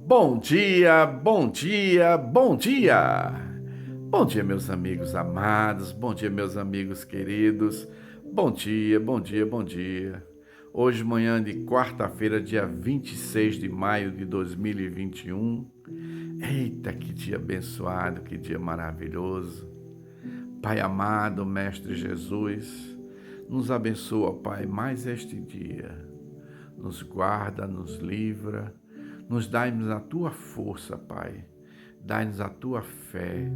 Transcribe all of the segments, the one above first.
Bom dia, bom dia, bom dia! Bom dia, meus amigos amados, bom dia, meus amigos queridos, bom dia, bom dia, bom dia. Hoje, manhã de quarta-feira, dia 26 de maio de 2021. Eita, que dia abençoado, que dia maravilhoso. Pai amado, Mestre Jesus, nos abençoa, Pai, mais este dia. Nos guarda, nos livra, nos dai-nos a Tua força, Pai. Dai-nos a Tua fé,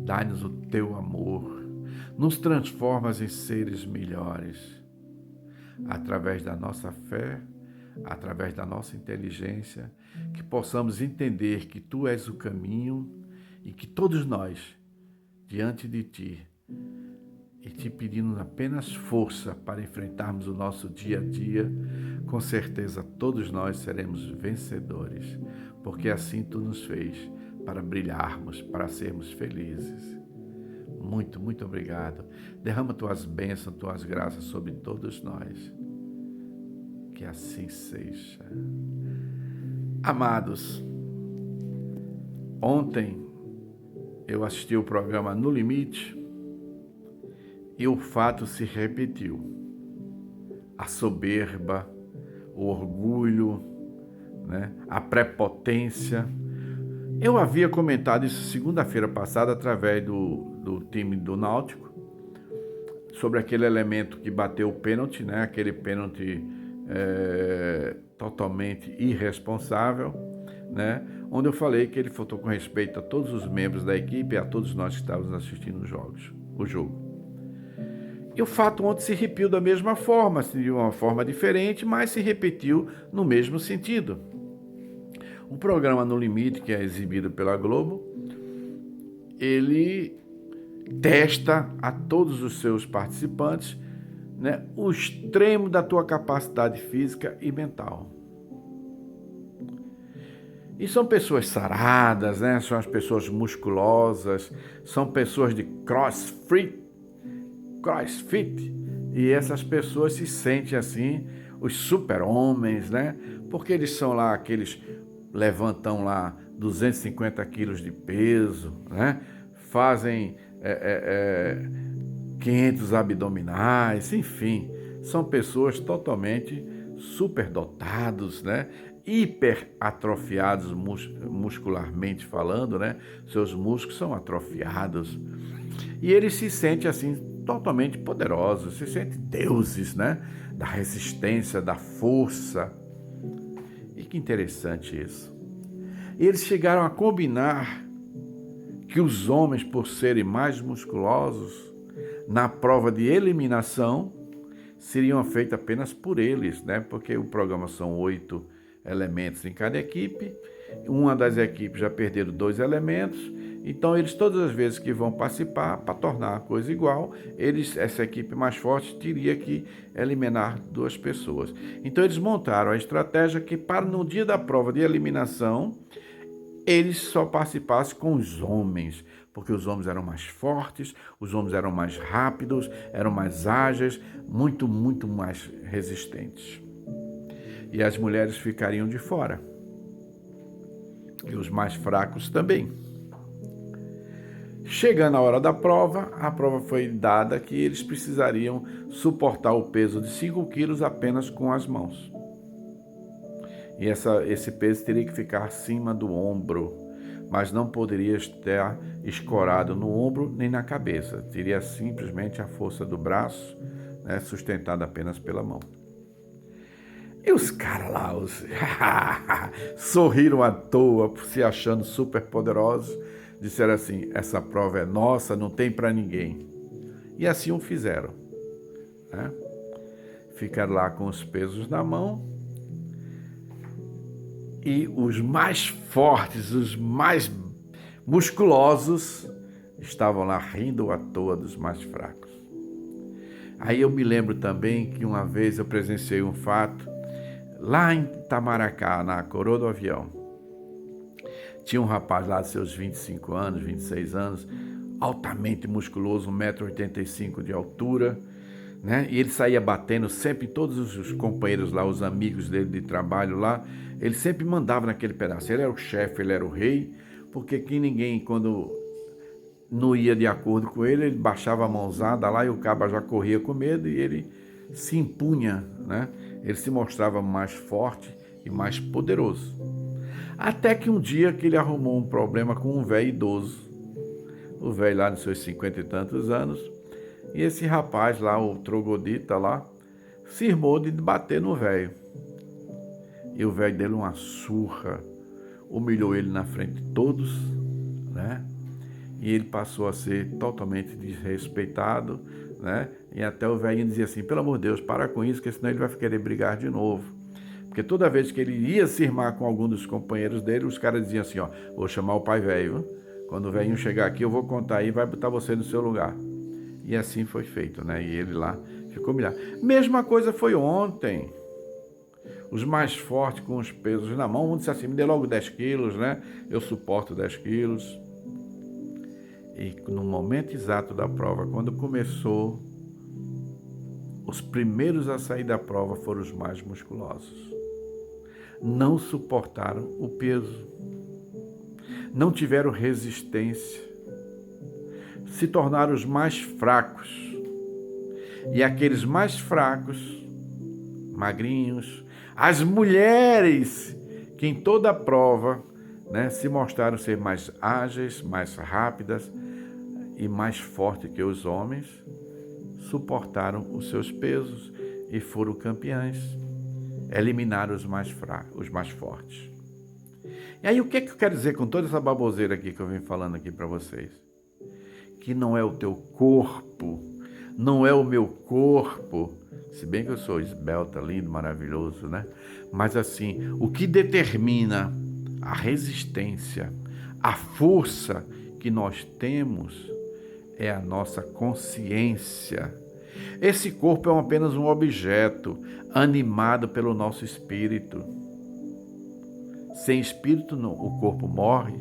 dai-nos o Teu amor. Nos transformas em seres melhores. Através da nossa fé, através da nossa inteligência, que possamos entender que Tu és o caminho e que todos nós, diante de Ti, e Te pedimos apenas força para enfrentarmos o nosso dia a dia, com certeza todos nós seremos vencedores, porque assim Tu nos fez para brilharmos, para sermos felizes. Muito, muito obrigado. Derrama Tuas bênçãos, Tuas graças sobre todos nós. Que assim seja. Amados, ontem eu assisti o programa No Limite e o fato se repetiu. A soberba, o orgulho, né? A prepotência. Eu havia comentado isso segunda-feira passada através do time do Náutico, sobre aquele elemento que bateu o pênalti, né? Aquele pênalti totalmente irresponsável, né? Onde eu falei que ele faltou com respeito a todos os membros da equipe e a todos nós que estávamos assistindo o jogo. E o fato ontem se repetiu da mesma forma, de uma forma diferente, mas se repetiu no mesmo sentido. O programa No Limite, que é exibido pela Globo, ele testa a todos os seus participantes, né, o extremo da tua capacidade física e mental. E são pessoas saradas, né? São as pessoas musculosas, são pessoas de crossfit, e essas pessoas se sentem assim, os super-homens, né? Porque eles são lá aqueles, levantam lá 250 quilos de peso, né? Fazem 500 abdominais, enfim, são pessoas totalmente superdotados, né? Hiperatrofiados muscularmente falando, né? Seus músculos são atrofiados. E eles se sentem assim totalmente poderosos, se sentem deuses, né? Da resistência, da força. E que interessante isso. E eles chegaram a combinar que os homens, por serem mais musculosos, na prova de eliminação, seriam feitos apenas por eles, né? Porque o programa são 8 elementos em cada equipe, uma das equipes já perderam 2 elementos, então eles todas as vezes que vão participar, para tornar a coisa igual, essa equipe mais forte teria que eliminar 2 pessoas. Então eles montaram a estratégia que para no dia da prova de eliminação, eles só participassem com os homens, porque os homens eram mais fortes, os homens eram mais rápidos, eram mais ágeis, muito, muito mais resistentes. E as mulheres ficariam de fora. E os mais fracos também. Chegando a hora da prova, a prova foi dada que eles precisariam suportar o peso de 5 quilos apenas com as mãos. E esse peso teria que ficar acima do ombro, mas não poderia estar escorado no ombro nem na cabeça. Teria simplesmente a força do braço, né, sustentada apenas pela mão. E os caras lá, sorriram à toa, se achando super poderosos, disseram assim, essa prova é nossa, não tem para ninguém. E assim o fizeram, né? Ficaram lá com os pesos na mão, e os mais fortes, os mais musculosos, estavam lá rindo à toa dos mais fracos. Aí eu me lembro também que uma vez eu presenciei um fato, lá em Itamaracá, na Coroa do Avião. Tinha um rapaz lá de seus 25 anos, 26 anos, altamente musculoso, 1,85 m de altura, né? E ele saía batendo sempre em todos os companheiros lá, os amigos dele de trabalho lá. Ele sempre mandava naquele pedaço. Ele era o chefe, ele era o rei, porque que ninguém, quando não ia de acordo com ele, ele baixava a mãozada lá e o caba já corria com medo e ele se impunha, né? Ele se mostrava mais forte e mais poderoso. Até que um dia que ele arrumou um problema com um velho idoso. O velho lá nos seus 50 e tantos anos. E esse rapaz lá, o troglodita lá, cismou de bater no velho. E o velho deu uma surra, humilhou ele na frente de todos, né? E ele passou a ser totalmente desrespeitado, né? E até o velhinho dizia assim, pelo amor de Deus, para com isso, porque senão ele vai querer brigar de novo. Porque toda vez que ele ia se irmar com algum dos companheiros dele, os caras diziam assim, ó, vou chamar o pai velho, quando o velhinho chegar aqui eu vou contar aí e vai botar você no seu lugar. E assim foi feito, né? E ele lá ficou humilhado. Mesma coisa foi ontem. Os mais fortes com os pesos na mão, um disse assim, me dê logo 10 quilos, né? Eu suporto 10 quilos. E no momento exato da prova, quando começou, os primeiros a sair da prova foram os mais musculosos. Não suportaram o peso. Não tiveram resistência. Se tornaram os mais fracos. E aqueles mais fracos, magrinhos, as mulheres que em toda a prova, né, se mostraram ser mais ágeis, mais rápidas e mais fortes que os homens, suportaram os seus pesos e foram campeãs. Eliminaram os mais fracos, os mais fortes. E aí o que eu quero dizer com toda essa baboseira aqui que eu venho falando aqui para vocês? Que não é o teu corpo, não é o meu corpo, se bem que eu sou esbelta, lindo, maravilhoso, né? Mas assim, o que determina a resistência, a força que nós temos é a nossa consciência. Esse corpo é apenas um objeto animado pelo nosso espírito. Sem espírito, o corpo morre.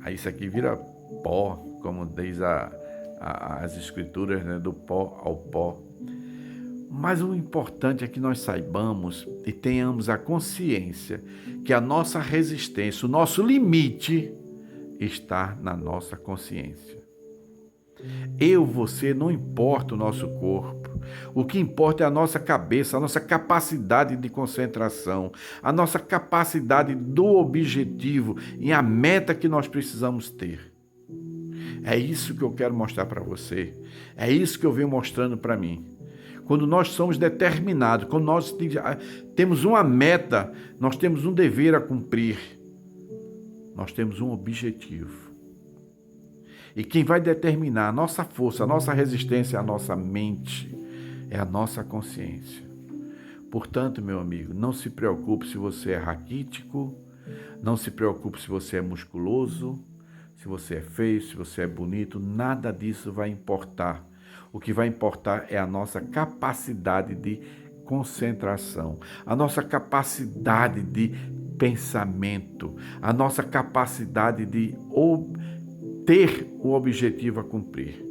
Aí isso aqui vira pó, como diz as escrituras, né? Do pó ao pó. Mas o importante é que nós saibamos e tenhamos a consciência que a nossa resistência, o nosso limite está na nossa consciência. Eu, você, não importa o nosso corpo. O que importa é a nossa cabeça, a nossa capacidade de concentração, a nossa capacidade do objetivo e a meta que nós precisamos ter. É isso que eu quero mostrar para você. É isso que eu venho mostrando para mim. Quando nós somos determinados, quando nós temos uma meta, nós temos um dever a cumprir, nós temos um objetivo. E quem vai determinar a nossa força, a nossa resistência, a nossa mente, é a nossa consciência. Portanto, meu amigo, não se preocupe se você é raquítico, não se preocupe se você é musculoso, se você é feio, se você é bonito, nada disso vai importar. O que vai importar é a nossa capacidade de concentração, a nossa capacidade de pensamento, a nossa capacidade de ter o objetivo a cumprir,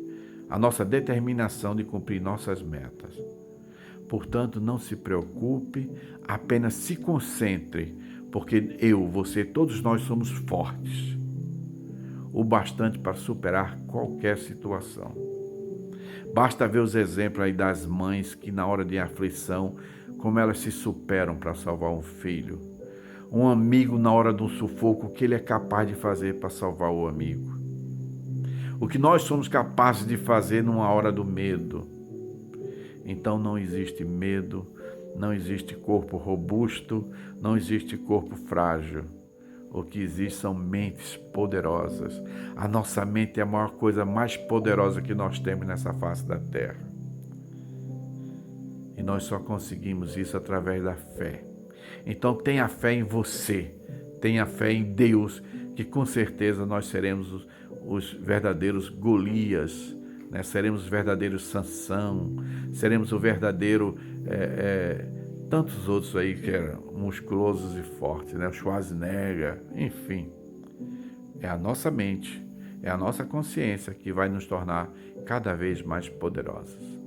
a nossa determinação de cumprir nossas metas. Portanto, não se preocupe, apenas se concentre, porque eu, você, todos nós somos fortes, o bastante para superar qualquer situação. Basta ver os exemplos aí das mães que na hora de aflição, como elas se superam para salvar um filho. Um amigo na hora do sufoco, o que ele é capaz de fazer para salvar o amigo. O que nós somos capazes de fazer numa hora do medo. Então não existe medo, não existe corpo robusto, não existe corpo frágil. O que existe são mentes poderosas. A nossa mente é a maior coisa mais poderosa que nós temos nessa face da terra. E nós só conseguimos isso através da fé. Então tenha fé em você, tenha fé em Deus, que com certeza nós seremos os verdadeiros Golias, né? Seremos os verdadeiros Sansão, seremos o verdadeiro tantos outros aí que eram musculosos e fortes, né? O Schwarzenegger, enfim. É a nossa mente, É a nossa consciência que vai nos tornar cada vez mais poderosos.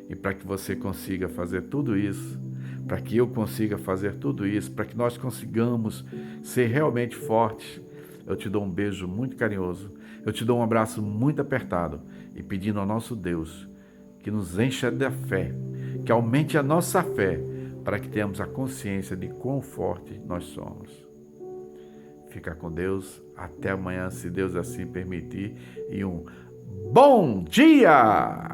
E para que você consiga fazer tudo isso, para que eu consiga fazer tudo isso, para que nós consigamos ser realmente fortes, eu te dou um beijo muito carinhoso, eu te dou um abraço muito apertado e pedindo ao nosso Deus que nos encha da fé, que aumente a nossa fé, para que tenhamos a consciência de quão forte nós somos. Fica com Deus, até amanhã, se Deus assim permitir, e um bom dia!